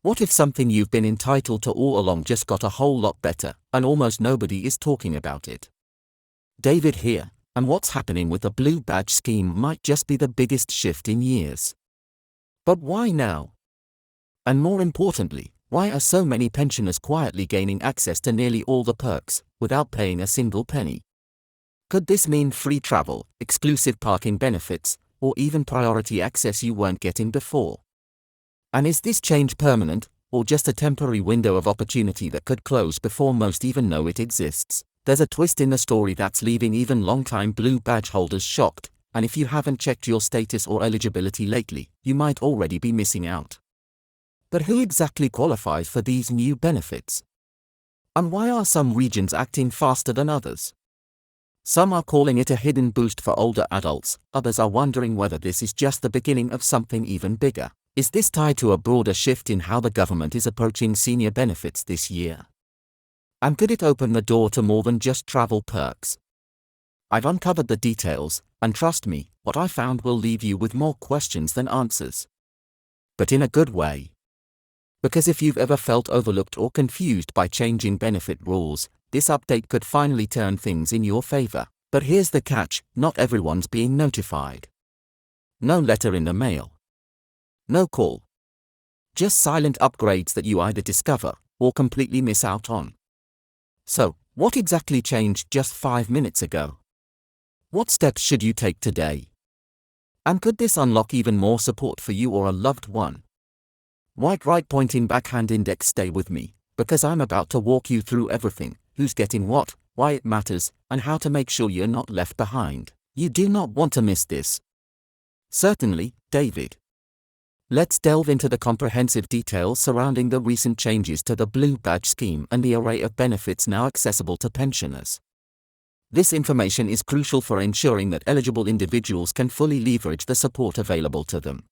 What if something you've been entitled to all along just got a whole lot better, and almost nobody is talking about it? David here, and what's happening with the Blue Badge scheme might just be the biggest shift in years. But why now? And more importantly, why are so many pensioners quietly gaining access to nearly all the perks, without paying a single penny? Could this mean free travel, exclusive parking benefits, or even priority access you weren't getting before? And is this change permanent, or just a temporary window of opportunity that could close before most even know it exists? There's a twist in the story that's leaving even long-time Blue Badge holders shocked, and if you haven't checked your status or eligibility lately, you might already be missing out. But who exactly qualifies for these new benefits? And why are some regions acting faster than others? Some are calling it a hidden boost for older adults, others are wondering whether this is just the beginning of something even bigger. Is this tied to a broader shift in how the government is approaching senior benefits this year? And could it open the door to more than just travel perks? I've uncovered the details, and trust me, what I found will leave you with more questions than answers. But in a good way. Because if you've ever felt overlooked or confused by changing benefit rules, this update could finally turn things in your favor. But here's the catch, not everyone's being notified. No letter in the mail. No call. Just silent upgrades that you either discover or completely miss out on. So, what exactly changed just 5 minutes ago? What steps should you take today? And could this unlock even more support for you or a loved one? White right pointing backhand index, stay with me, because I'm about to walk you through everything, who's getting what, why it matters, and how to make sure you're not left behind. You do not want to miss this. Certainly, David. Let's delve into the comprehensive details surrounding the recent changes to the Blue Badge scheme and the array of benefits now accessible to pensioners. This information is crucial for ensuring that eligible individuals can fully leverage the support available to them.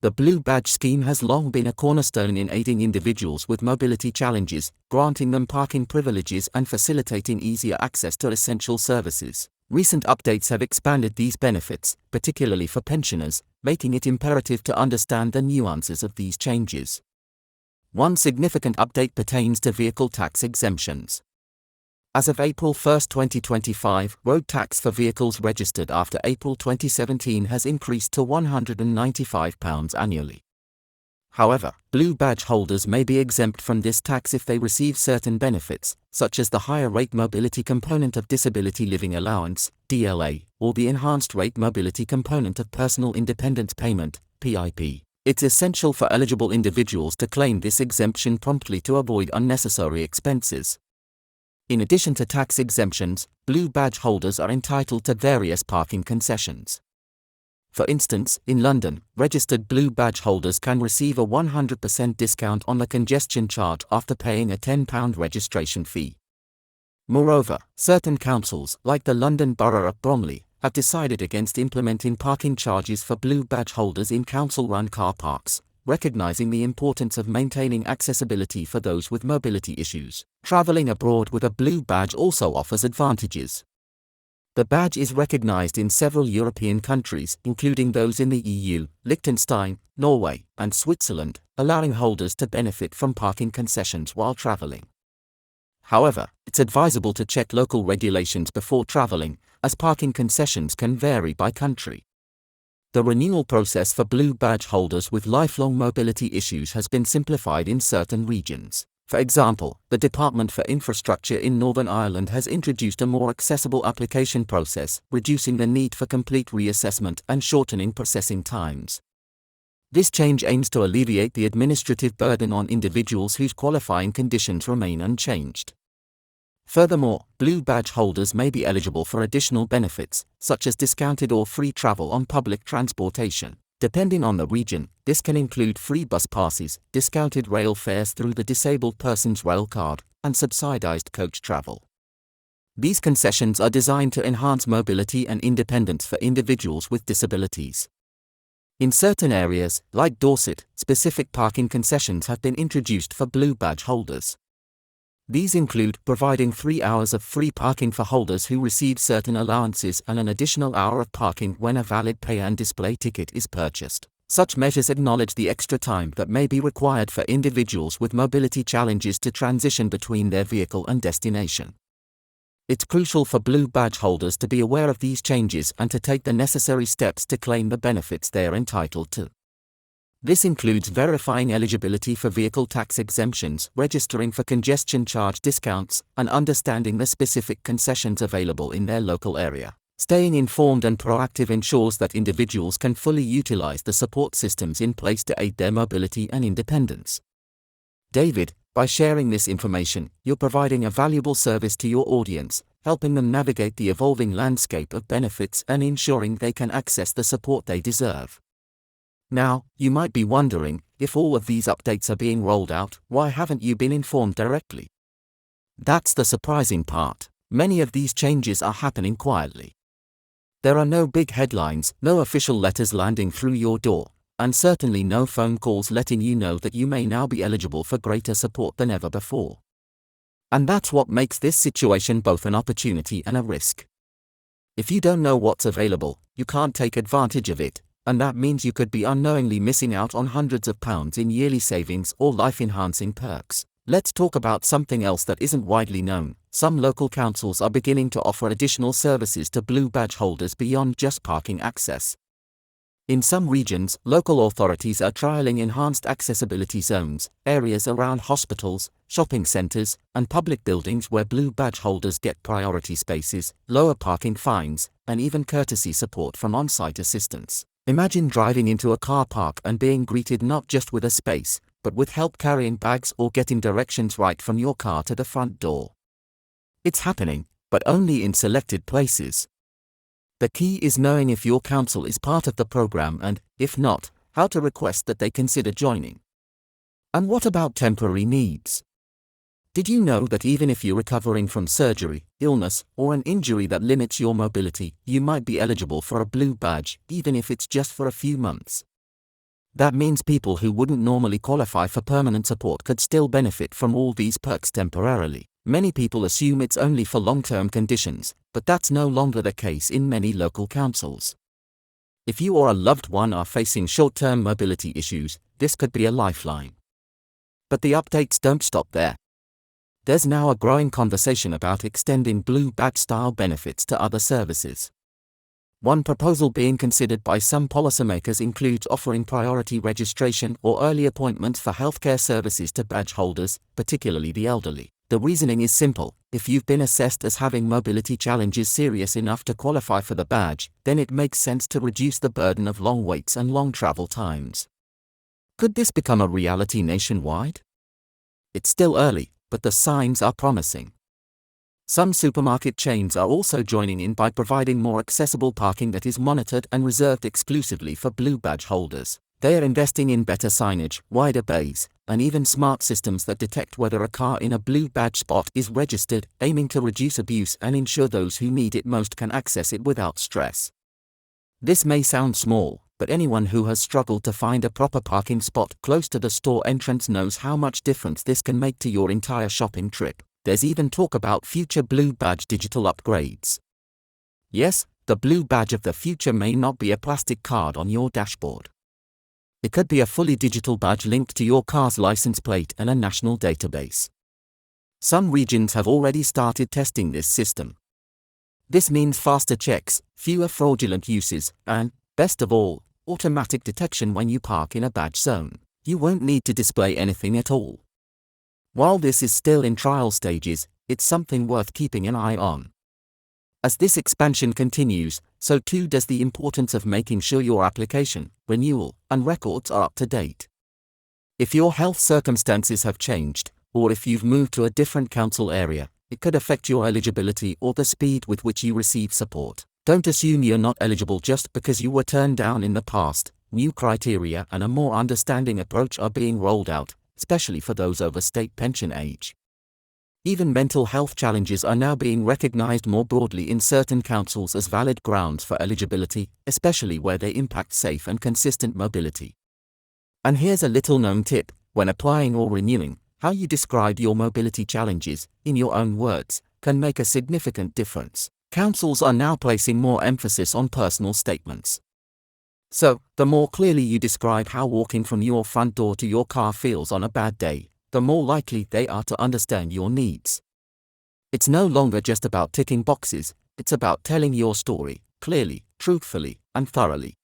The Blue Badge scheme has long been a cornerstone in aiding individuals with mobility challenges, granting them parking privileges and facilitating easier access to essential services. Recent updates have expanded these benefits, particularly for pensioners, making it imperative to understand the nuances of these changes. One significant update pertains to vehicle tax exemptions. As of April 1, 2025, road tax for vehicles registered after April 2017 has increased to £195 annually. However, Blue Badge holders may be exempt from this tax if they receive certain benefits, such as the higher rate mobility component of Disability Living Allowance, DLA, or the enhanced rate mobility component of Personal Independence Payment, PIP. It's essential for eligible individuals to claim this exemption promptly to avoid unnecessary expenses. In addition to tax exemptions, Blue Badge holders are entitled to various parking concessions. For instance, in London, registered Blue Badge holders can receive a 100% discount on the congestion charge after paying a £10 registration fee. Moreover, certain councils, like the London Borough of Bromley, have decided against implementing parking charges for Blue Badge holders in council-run car parks, recognizing the importance of maintaining accessibility for those with mobility issues. Traveling abroad with a Blue Badge also offers advantages. The badge is recognized in several European countries, including those in the EU, Liechtenstein, Norway, and Switzerland, allowing holders to benefit from parking concessions while traveling. However, it's advisable to check local regulations before traveling, as parking concessions can vary by country. The renewal process for Blue Badge holders with lifelong mobility issues has been simplified in certain regions. For example, the Department for Infrastructure in Northern Ireland has introduced a more accessible application process, reducing the need for complete reassessment and shortening processing times. This change aims to alleviate the administrative burden on individuals whose qualifying conditions remain unchanged. Furthermore, Blue Badge holders may be eligible for additional benefits, such as discounted or free travel on public transportation. Depending on the region, this can include free bus passes, discounted rail fares through the Disabled Persons Rail Card, and subsidized coach travel. These concessions are designed to enhance mobility and independence for individuals with disabilities. In certain areas, like Dorset, specific parking concessions have been introduced for Blue Badge holders. These include providing 3 hours of free parking for holders who receive certain allowances and an additional hour of parking when a valid pay and display ticket is purchased. Such measures acknowledge the extra time that may be required for individuals with mobility challenges to transition between their vehicle and destination. It's crucial for Blue Badge holders to be aware of these changes and to take the necessary steps to claim the benefits they are entitled to. This includes verifying eligibility for vehicle tax exemptions, registering for congestion charge discounts, and understanding the specific concessions available in their local area. Staying informed and proactive ensures that individuals can fully utilize the support systems in place to aid their mobility and independence. David, by sharing this information, you're providing a valuable service to your audience, helping them navigate the evolving landscape of benefits and ensuring they can access the support they deserve. Now, you might be wondering, if all of these updates are being rolled out, why haven't you been informed directly? That's the surprising part. Many of these changes are happening quietly. There are no big headlines, no official letters landing through your door, and certainly no phone calls letting you know that you may now be eligible for greater support than ever before. And that's what makes this situation both an opportunity and a risk. If you don't know what's available, you can't take advantage of it, and that means you could be unknowingly missing out on hundreds of pounds in yearly savings or life-enhancing perks. Let's talk about something else that isn't widely known. Some local councils are beginning to offer additional services to Blue Badge holders beyond just parking access. In some regions, local authorities are trialing enhanced accessibility zones, areas around hospitals, shopping centers, and public buildings where Blue Badge holders get priority spaces, lower parking fines, and even courtesy support from on-site assistance. Imagine driving into a car park and being greeted not just with a space, but with help carrying bags or getting directions right from your car to the front door. It's happening, but only in selected places. The key is knowing if your council is part of the program and, if not, how to request that they consider joining. And what about temporary needs? Did you know that even if you're recovering from surgery, illness, or an injury that limits your mobility, you might be eligible for a Blue Badge, even if it's just for a few months? That means people who wouldn't normally qualify for permanent support could still benefit from all these perks temporarily. Many people assume it's only for long-term conditions, but that's no longer the case in many local councils. If you or a loved one are facing short-term mobility issues, this could be a lifeline. But the updates don't stop there. There's now a growing conversation about extending Blue Badge-style benefits to other services. One proposal being considered by some policymakers includes offering priority registration or early appointments for healthcare services to badge holders, particularly the elderly. The reasoning is simple: if you've been assessed as having mobility challenges serious enough to qualify for the badge, then it makes sense to reduce the burden of long waits and long travel times. Could this become a reality nationwide? It's still early, but the signs are promising. Some supermarket chains are also joining in by providing more accessible parking that is monitored and reserved exclusively for Blue Badge holders. They are investing in better signage, wider bays, and even smart systems that detect whether a car in a Blue Badge spot is registered, aiming to reduce abuse and ensure those who need it most can access it without stress. This may sound small, but anyone who has struggled to find a proper parking spot close to the store entrance knows how much difference this can make to your entire shopping trip. There's even talk about future Blue Badge digital upgrades. Yes, the Blue Badge of the future may not be a plastic card on your dashboard. It could be a fully digital badge linked to your car's license plate and a national database. Some regions have already started testing this system. This means faster checks, fewer fraudulent uses, and, best of all, automatic detection when you park in a badge zone. You won't need to display anything at all. While this is still in trial stages, it's something worth keeping an eye on. As this expansion continues, so too does the importance of making sure your application, renewal, and records are up to date. If your health circumstances have changed, or if you've moved to a different council area, it could affect your eligibility or the speed with which you receive support. Don't assume you're not eligible just because you were turned down in the past. New criteria and a more understanding approach are being rolled out, especially for those over state pension age. Even mental health challenges are now being recognized more broadly in certain councils as valid grounds for eligibility, especially where they impact safe and consistent mobility. And here's a little-known tip: when applying or renewing, how you describe your mobility challenges, in your own words, can make a significant difference. Councils are now placing more emphasis on personal statements. So, the more clearly you describe how walking from your front door to your car feels on a bad day, the more likely they are to understand your needs. It's no longer just about ticking boxes, it's about telling your story, clearly, truthfully, and thoroughly.